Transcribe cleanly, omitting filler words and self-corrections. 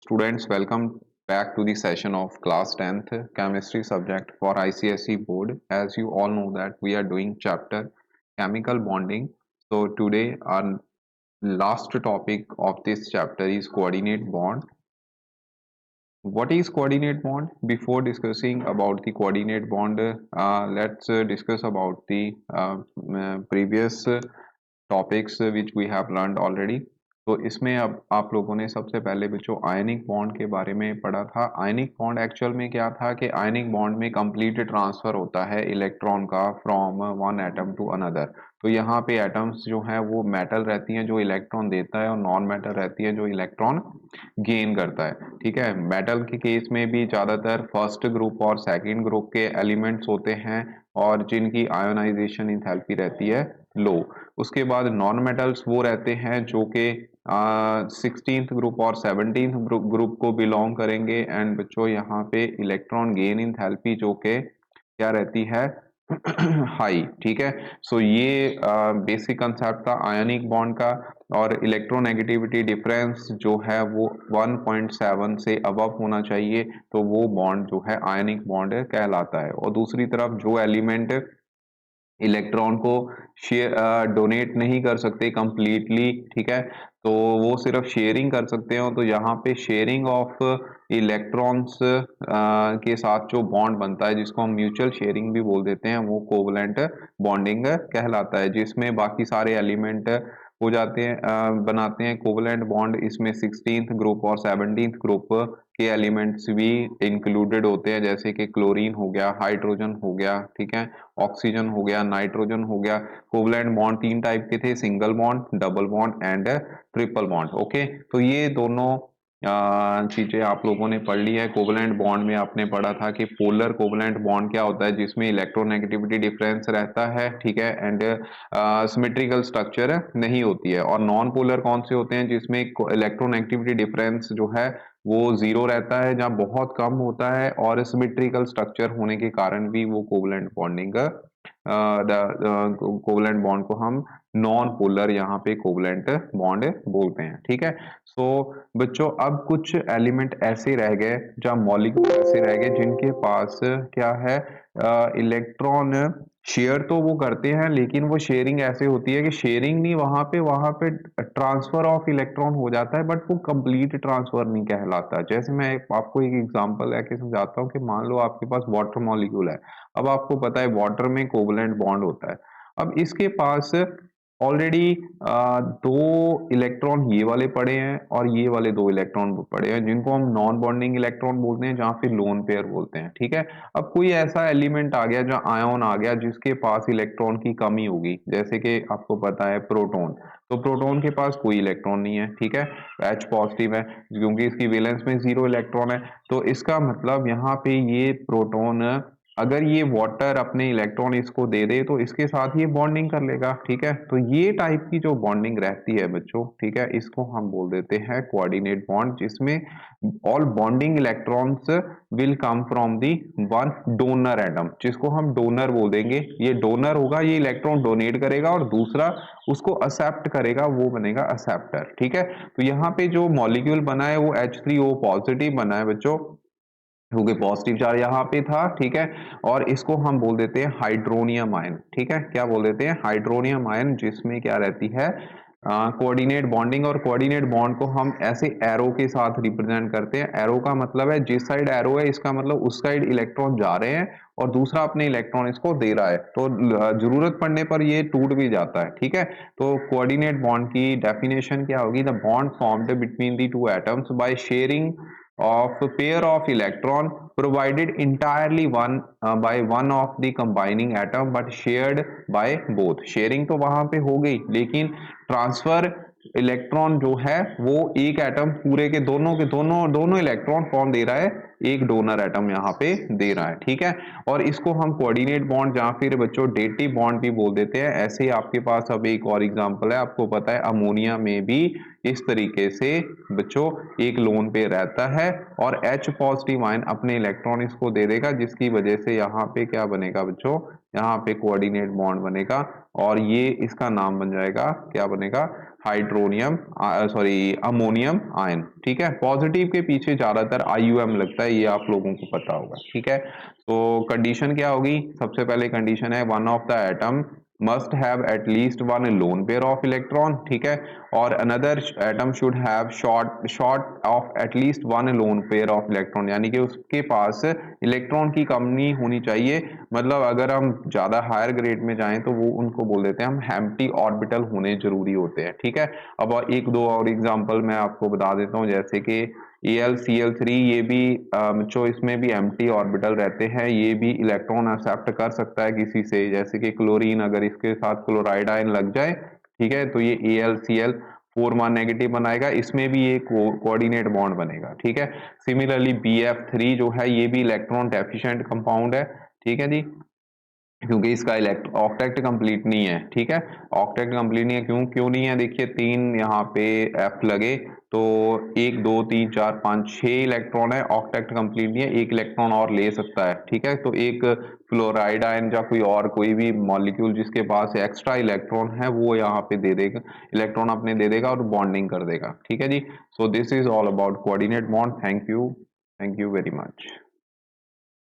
Students, welcome back to the session of class 10th chemistry subject for ICSE board. As you all know that we are doing chapter chemical bonding. So today our last topic of this chapter is coordinate bond. What is coordinate bond? Before discussing about the coordinate bond, let's discuss about the previous topics which we have learned already. तो इसमें अब आप लोगों ने सबसे पहले बच्चों ionic bond के बारे में पढ़ा था। आयनिक बॉन्ड एक्चुअल में क्या था कि आयनिक बॉन्ड में कंप्लीट ट्रांसफर होता है इलेक्ट्रॉन का from one atom to another. तो यहाँ पे एटम्स जो है वो मेटल रहती हैं जो इलेक्ट्रॉन देता है और नॉन मेटल रहती है जो इलेक्ट्रॉन गेन करता है। ठीक है, मेटल के केस में भी ज्यादातर फर्स्ट ग्रुप और सेकंड ग्रुप के एलिमेंट्स होते हैं और जिनकी आयोनाइजेशन इंथैल्पी रहती है लो। उसके बाद नॉन मेटल्स वो रहते हैं जो कि 16th ग्रुप और 17th ग्रुप को बिलोंग करेंगे। एंड बच्चों यहाँ पे इलेक्ट्रॉन गेन इंथैल्पी जो कि क्या रहती है हाई। ठीक है, सो ये बेसिक कंसेप्ट था आयनिक बॉन्ड का। और इलेक्ट्रोनेगेटिविटी डिफरेंस जो है वो 1.7 से अबव होना चाहिए, तो वो बॉन्ड जो है आयनिक बॉन्ड कहलाता है। और दूसरी तरफ जो एलिमेंट इलेक्ट्रॉन को शेयर डोनेट नहीं कर सकते कंप्लीटली, ठीक है, तो वो सिर्फ शेयरिंग कर सकते हो। तो यहाँ पे शेयरिंग ऑफ इलेक्ट्रॉन्स के साथ जो बॉन्ड बनता है जिसको हम म्यूचुअल शेयरिंग भी बोल देते हैं, वो कोवलेंट बॉन्डिंग कहलाता है, जिसमें बाकी सारे एलिमेंट हो जाते हैं बनाते हैं कोवलेंट बॉन्ड। इसमें 16th ग्रुप और 17th ग्रुप के एलिमेंट्स भी इंक्लूडेड होते हैं, जैसे कि क्लोरीन हो गया, हाइड्रोजन हो गया, ठीक है, ऑक्सीजन हो गया, नाइट्रोजन हो गया। कोवलेंट बॉन्ड तीन टाइप के थे, single bond, double bond and triple bond. Okay, तो ये दोनों चीजें आप लोगों ने पढ़ ली है। कोवलेंट बॉन्ड में आपने पढ़ा था कि पोलर कोवलेंट बॉन्ड क्या होता है, जिसमें इलेक्ट्रोनेगेटिविटी डिफरेंस रहता है, ठीक है, एंड सिमेट्रिकल स्ट्रक्चर नहीं होती है। और नॉन पोलर कौन से होते हैं, जिसमें इलेक्ट्रोनेगेटिविटी डिफरेंस जो है वो जीरो रहता है, जहाँ बहुत कम होता है, और सिमेट्रिकल स्ट्रक्चर होने के कारण भी वो कोवलेंट बॉन्डिंग कोवलेंट बॉन्ड को हम नॉन पोलर यहाँ पे कोवलेंट बॉन्ड बोलते हैं। ठीक है, सो बच्चों अब कुछ एलिमेंट ऐसे रह गए, जहाँ मॉलिक्यूल ऐसे रह गए जिनके पास क्या है, इलेक्ट्रॉन शेयर तो वो करते हैं, लेकिन वो शेयरिंग ऐसे होती है कि शेयरिंग नहीं, वहां पे ट्रांसफर ऑफ इलेक्ट्रॉन हो जाता है, बट वो कंप्लीट ट्रांसफर नहीं कहलाता। जैसे मैं आपको एक एग्जांपल लेके समझाता हूँ कि मान लो आपके पास वाटर मॉलिक्यूल है। अब आपको पता है वाटर में कोवलेंट बॉन्ड होता है। अब इसके पास ऑलरेडी दो इलेक्ट्रॉन ये वाले पड़े हैं और ये वाले दो इलेक्ट्रॉन पड़े हैं, जिनको हम नॉन बॉन्डिंग इलेक्ट्रॉन बोलते हैं, जहां फिर लोन पेयर बोलते हैं। ठीक है, अब कोई ऐसा एलिमेंट आ गया जहां आयोन आ गया जिसके पास इलेक्ट्रॉन की कमी होगी, जैसे कि आपको पता है प्रोटॉन। तो प्रोटॉन के पास कोई इलेक्ट्रॉन नहीं है, ठीक है, H पॉजिटिव है क्योंकि इसकी वैलेंस में 0 इलेक्ट्रॉन है। तो इसका मतलब यहाँ पे ये प्रोटॉन, अगर ये वाटर अपने इलेक्ट्रॉन इसको दे दे तो इसके साथ ये बॉन्डिंग कर लेगा। ठीक है, तो ये टाइप की जो बॉन्डिंग रहती है बच्चों, ठीक है, इसको हम बोल देते हैं कोऑर्डिनेट बॉन्ड, जिसमें all bonding electrons will come from the one donor atom, जिसको हम डोनर बोल देंगे। ये डोनर होगा, ये इलेक्ट्रॉन डोनेट करेगा, और दूसरा उसको एक्सेप्ट करेगा, वो बनेगा एक्सेप्टर। ठीक है, तो यहाँ पे जो मॉलिक्यूल बना है वो H3O पॉजिटिव बना है बच्चों, क्योंकि पॉजिटिव चार्ज यहाँ पे था। ठीक है, और इसको हम बोल देते हैं हाइड्रोनियम आयन। ठीक है, क्या बोल देते हैं, हाइड्रोनियम आयन, जिसमें क्या रहती है कोऑर्डिनेट बॉन्डिंग। और कोऑर्डिनेट बॉन्ड को हम ऐसे एरो के साथ रिप्रेजेंट करते हैं। एरो का मतलब है जिस साइड एरो है इसका मतलब उस साइड इलेक्ट्रॉन जा रहे हैं और दूसरा अपने इलेक्ट्रॉन इसको दे रहा है, तो जरूरत पड़ने पर ये टूट भी जाता है। ठीक है, तो कोऑर्डिनेट बॉन्ड की डेफिनेशन क्या होगी, the bond formed between the two atoms by sharing of a pair of electron provided entirely by one of the combining atom but shared by both। Sharing तो वहां पे हो गई, लेकिन ट्रांसफर इलेक्ट्रॉन जो है वो एक एटम पूरे के दोनों इलेक्ट्रॉन कौन दे रहा है, एक डोनर एटम यहाँ पे दे रहा है। ठीक है, और इसको हम कोऑर्डिनेट बॉन्ड या फिर बच्चों डेटिव बॉन्ड भी बोल देते हैं। ऐसे ही आपके पास अब एक और एग्जांपल है, आपको पता है अमोनिया में भी इस तरीके से बच्चों एक लोन पे रहता है और H पॉजिटिव आयन अपने इलेक्ट्रॉन इसको दे देगा, जिसकी वजह से यहाँ पे क्या बनेगा बच्चों, यहाँ पे कोऑर्डिनेट बॉन्ड बनेगा और ये इसका नाम बन जाएगा, क्या बनेगा, हाइड्रोनियम सॉरी अमोनियम आयन, ठीक है। पॉजिटिव के पीछे ज्यादातर आईयूएम लगता है, ये आप लोगों को पता होगा, ठीक है। तो कंडीशन क्या होगी, सबसे पहले कंडीशन है one of the atom must have at least one lone pair of electron, ठीक है, और another atom should have short of at least one lone pair of electron, यानी कि उसके पास इलेक्ट्रॉन की कमी होनी चाहिए। मतलब अगर हम ज्यादा हायर ग्रेड में जाएं तो वो उनको बोल देते हैं हम एम्प्टी ऑर्बिटल होने जरूरी होते हैं, ठीक है। अब एक दो और एग्जांपल मैं आपको बता देता हूं, जैसे कि AlCl3, ये भी जो इसमें भी एम्प्टी ऑर्बिटल रहते हैं, ये भी इलेक्ट्रॉन एक्सेप्ट कर सकता है किसी से, जैसे कि क्लोरीन अगर इसके साथ क्लोराइड आयन लग जाए, ठीक है, तो ये AlCl4 नेगेटिव बनाएगा, इसमें भी ये कोऑर्डिनेट बॉन्ड बनेगा, ठीक है। सिमिलरली BF3 जो है ये भी इलेक्ट्रॉन डेफिशिएंट कंपाउंड है, ठीक है जी, क्योंकि इसका ऑक्टेट कंप्लीट नहीं है, ठीक है। ऑक्टेट कंप्लीट नहीं है, क्यों नहीं है, देखिए 3 यहाँ पे F लगे तो 1 2 3 4 5 6 इलेक्ट्रॉन है, ऑक्टेट कंप्लीट नहीं है, 1 इलेक्ट्रॉन और ले सकता है, ठीक है। तो एक फ्लोराइड आयन या कोई भी मॉलिक्यूल जिसके पास एक्स्ट्रा इलेक्ट्रॉन है वो यहाँ पे दे देगा, इलेक्ट्रॉन अपने दे देगा और बॉन्डिंग कर देगा, ठीक है जी। So this is all about coordinate bond. Thank you very much.